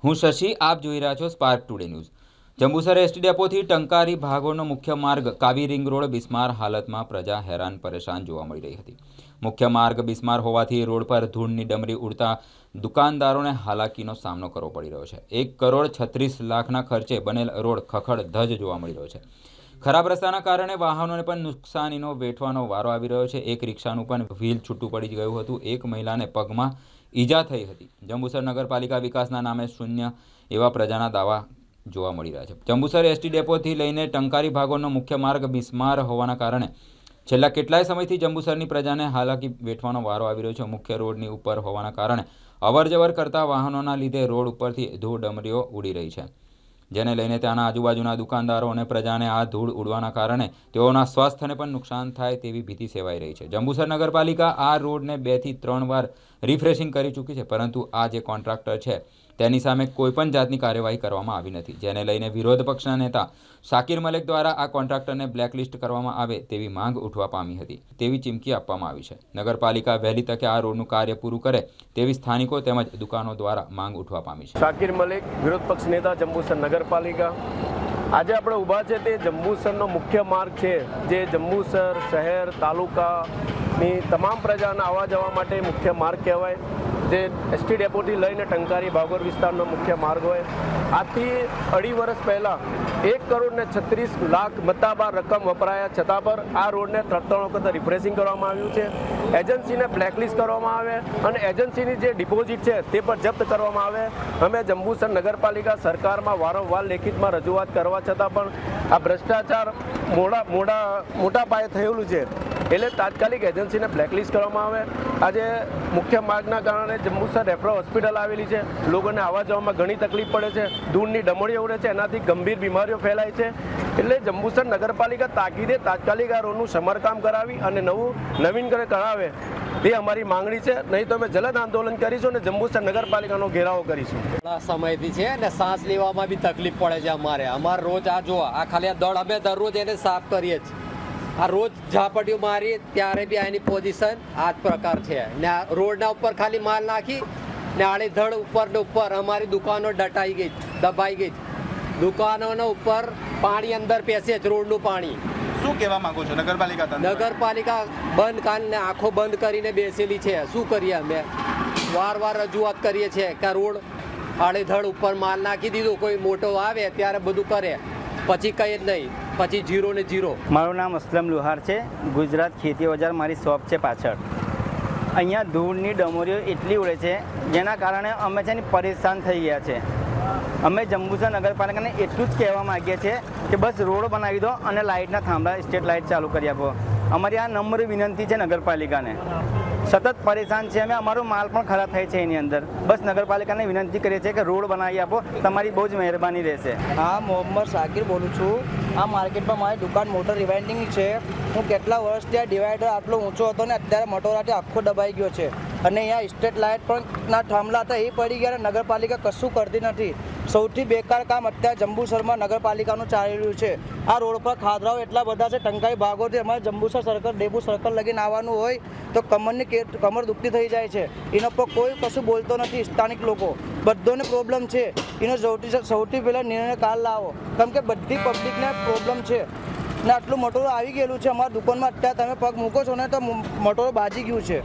હું શશી, આપ જોઈ રહ્યા છો spark today news. Jambusar ST ડેપોથી ટંકારી ભાગોળનો મુખ્ય માર્ગ કાવી રિંગ રોડ બિસ્માર હાલતમાં પ્રજા હેરાન પરેશાન જોવા મળી રહી હતી। મુખ્ય માર્ગ બિસ્માર હોવાથી રોડ પર ધૂળની ડમરી ઉડતા દુકાનદારોને હાલાકીનો સામનો કરવો પડી રહ્યો છે। 1,36,00,000ના ખર્ચે બનેલ રોડ ખખડધજ જોવા મળી રહ્યો છે। ખરાબ રસ્તાના કારણે વાહનોને પણ નુકસાનીનો વેઠવાનો વારો આવી રહ્યો છે। એક રિક્ષાનું પણ વ્હીલ છૂટું પડી ગયું હતું। એક મહિલાને પગમાં ઈજા થઈ હતી। જંબુસર નગરપાલિકા વિકાસના નામે શૂન્ય એવા પ્રજાના દાવા જોવા મળી રહ્યા છે। જંબુસર એસટી ડેપોથી લઈને ટંકારી ભાગોળનો મુખ્ય માર્ગ બિસ્માર હોવાના કારણે છેલ્લા કેટલાય સમયથી જંબુસરની પ્રજાને હાલાકી વેઠવાનો વારો આવી રહ્યો છે। મુખ્ય રોડની ઉપર હોવાના કારણે અવરજવર કરતા વાહનોના લીધે રોડ ઉપરથી ધૂળ ડમરીઓ ઉડી રહી છે, જેને લઈને ત્યાંના આજુબાજુના દુકાનદારો અને પ્રજાને આ ધૂળ ઉડવાના કારણે તેઓના સ્વાસ્થ્યને પણ નુકસાન થાય તેવી ભીતિ સેવાઈ રહી છે। જંબુસર નગરપાલિકા આ રોડને 2 થી 3 વાર રિફ્રેશિંગ કરી ચૂકી છે, પરંતુ આ જે કોન્ટ્રાક્ટર છે તેની સામે કોઈપણ જાતની કાર્યવાહી કરવામાં આવી નથી, જેને લઈને વિરોધ પક્ષના નેતા શાકિર મલેક દ્વારા આ કોન્ટ્રાક્ટરને બ્લેકલિસ્ટ કરવામાં આવે તેવી માંગ ઉઠવા પામી હતી તેવી ચીમકી આપવામાં આવી છે। નગરપાલિકા વહેલી તકે આ રોડનું કાર્ય પૂરું કરે તેવી સ્થાનિકો તેમજ દુકાનો દ્વારા માંગ ઉઠવા પામી છે। શાકિર મલેક, વિરોધ પક્ષ નેતા, જંબુસર નગરપાલિકા। આજે આપણે ઊભા છે તે જંબુસરનો મુખ્ય માર્ગ છે, જે જંબુસર શહેર તાલુકાની તમામ પ્રજાના આવવા જવા માટે મુખ્ય માર્ગ કહેવાય, જે એસટી ડેપોથી લઈને ટંકારી ભાગોળ વિસ્તારનો મુખ્ય માર્ગ હોય। આજથી 2.5 વર્ષ પહેલાં 1,36,00,000 મત્તાબાર રકમ વપરાયા છતાં પર આ રોડને 3 વખત રિફ્રેશિંગ કરવામાં આવ્યું છે। એજન્સીને બ્લેકલિસ્ટ કરવામાં આવે અને એજન્સીની જે ડિપોઝિટ છે તે પણ જપ્ત કરવામાં આવે। અમે જંબુસર નગરપાલિકા સરકારમાં વારંવાર લેખિતમાં રજૂઆત કરવા છતાં પણ આ ભ્રષ્ટાચાર મોટા પાયે થયેલું છે, એટલે તાત્કાલિક એજન્સીને બ્લેકલિસ્ટ કરવામાં આવે। આજે મુખ્ય માર્ગના કારણે જંબુસર રેફરલ હોસ્પિટલ આવેલી છે, લોકોને આવવા જવામાં ઘણી તકલીફ પડે છે, ધૂળની ડમરીઓ ઉડે છે, એનાથી ગંભીર બીમારીઓ ફેલાય છે। એટલે જંબુસર નગરપાલિકા તાકીદે તાત્કાલિક આ રોડનું સમારકામ કરાવી અને નવીનીકરણ કરાવે એ અમારી માંગણી છે, નહીં તો અમે જલદ આંદોલન કરીશું અને જંબુસર નગરપાલિકાનો ઘેરાવો કરીશું। સમયથી છે ને શ્વાસ લેવામાં બી તકલીફ પડે છે અમારે રોજ આ જો આ ખાલી અમે દરરોજ એને સાફ કરીએ છીએ। આ રોજ ઝાપટીઓ મારી ત્યારે બી આની પોઝિશન આ જ પ્રકાર છે ને આ રોડના ઉપર ખાલી માલ નાખી ને આડેધડ ઉપર ને ઉપર અમારી દુકાનો દબાઈ ગઈ। દુકાનોના ઉપર પાણી અંદર પેસે જ, રોડનું પાણી। શું કહેવા માંગો છો નગરપાલિકા બંધ કાનને આંખો બંધ કરીને બેસેલી છે। શું કરીએ અમે વાર રજૂઆત કરીએ છીએ કે રોડ આડેધડ ઉપર માલ નાખી દીધું, કોઈ મોટો આવે ત્યારે બધું કરે, પછી કંઈ જ નહીં, પછી 0 ને 0। મારું નામ અસલમ લુહાર છે, ગુજરાત ખેતી બજાર મારી શોપ છે પાછળ। અહીંયા ધૂળની ડમરીઓ એટલી ઉડે છે જેના કારણે અમે છે ને પરેશાન થઈ ગયા છે। અમે જંબુસર નગરપાલિકાને એટલું જ કહેવા માગીએ છીએ કે બસ રોડ બનાવી દો અને લાઇટના થાંભલા સ્ટ્રીટ લાઇટ ચાલુ કરી આપો। અમારી આ નમ્ર વિનંતી છે નગરપાલિકાને। સતત પરેશાન છે અમે, અમારો માલ પણ ખરાબ થાય છે એની અંદર। બસ નગરપાલિકાને વિનંતી કરીએ છીએ કે રોડ બનાવી આપો, તમારી બહુ જ મહેરબાની રહેશે। હા, મોહમ્મદ શાકિર બોલું છું। આ માર્કેટમાં મારી દુકાન મોટર રિવાઇન્ડિંગની છે। હું કેટલા વર્ષથી આ ડિવાઈડર આટલો ઊંચો હતો ને અત્યારે મટોરાથી આખો દબાઈ ગયો છે, અને અહીંયા સ્ટ્રીટ લાઇટ પણ ના થાંભલા હતા એ પડી ગયા, અને નગરપાલિકા કશું કરતી નથી। સૌથી બેકાર કામ અત્યારે જંબુસરમાં નગરપાલિકાનું ચાલી રહ્યું છે। આ રોડ પર ખાધરાઓ એટલા બધા છે, ટંકાઈ ભાગોથી અમારે જંબુસર સર્કલ ડેબુ સર્કલ લગીને આવવાનું હોય તો કમર દુખતી થઈ જાય છે। એના પર કોઈ કશું બોલતો નથી, સ્થાનિક લોકો બધાને પ્રોબ્લેમ છે। એનો સૌથી પહેલાં નિર્ણય કાલ લાવો, કેમ કે બધી પબ્લિકને પ્રોબ્લેમ છે ને આટલું મટોરો આવી ગયેલું છે અમારા દુકાનમાં। અત્યારે તમે પગ મૂકો છો ને તો મટોરો બાજી ગયું છે।